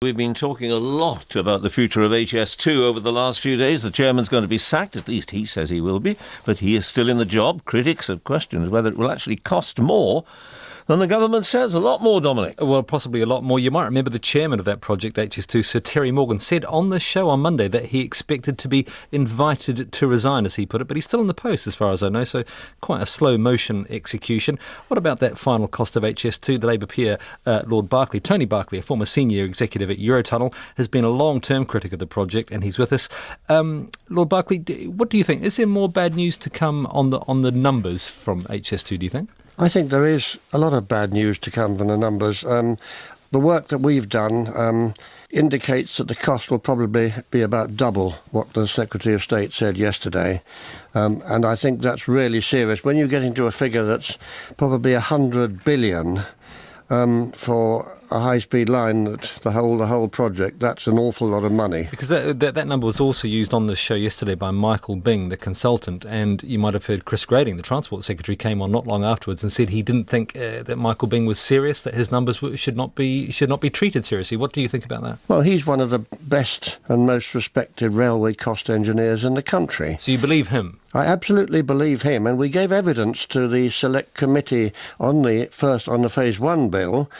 We've been talking a lot about the future of HS2 over the last few days. The chairman's going to be sacked, at least he says he will be, but he is still in the job. Critics have questioned whether it will actually cost more than the government says. A lot more, Dominic. Well, possibly a lot more. You might remember the chairman of that project, HS2, Sir Terry Morgan, said on the show on Monday that he expected to be invited to resign, as he put it, but he's still in the post as far as I know, so quite a slow motion execution. What about that final cost of HS2? The Labour peer, Lord Berkeley, Tony Berkeley, a former senior executive at Eurotunnel, has been a long-term critic of the project, and he's with us. Lord Berkeley, what do you think? Is there more bad news to come on the numbers from HS2, do you think? I think there is a lot of bad news to come from the numbers. The work that we've done indicates that the cost will probably be about double what the Secretary of State said yesterday. And I think that's really serious. When you get into a figure that's probably 100 billion for a high-speed line, the whole project, that's an awful lot of money. Because that number was also used on the show yesterday by Michael Byng, the consultant, and you might have heard Chris Grading, the Transport Secretary, came on not long afterwards and said he didn't think that Michael Byng was serious, that his numbers should not be treated seriously. What do you think about that? Well, he's one of the best and most respected railway cost engineers in the country. So you believe him? I absolutely believe him, and we gave evidence to the Select Committee on the Phase 1 bill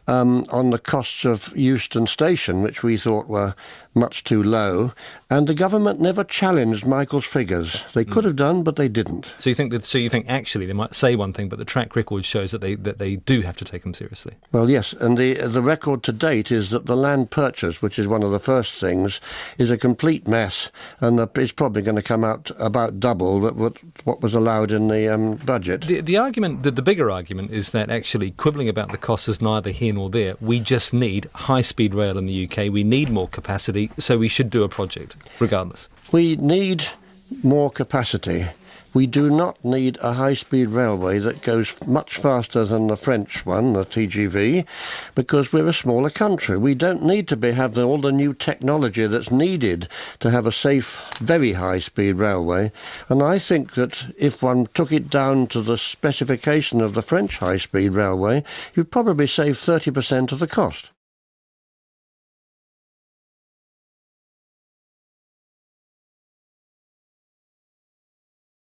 on the costs of Euston Station, which we thought were much too low, and the government never challenged Michael's figures. They could have done, but they didn't. So you think actually they might say one thing, but the track record shows that they do have to take them seriously? Well, yes, and the record to date is that the land purchase, which is one of the first things, is a complete mess, and it's probably going to come out about double what was allowed in the budget. The argument, the bigger argument, is that actually quibbling about the cost is neither here nor there. We just need high-speed rail in the UK. We need more capacity, so we should do a project, regardless. We need more capacity. We do not need a high-speed railway that goes much faster than the French one, the TGV, because we're a smaller country. We don't need to have all the new technology that's needed to have a safe, very high-speed railway. And I think that if one took it down to the specification of the French high-speed railway, you'd probably save 30% of the cost.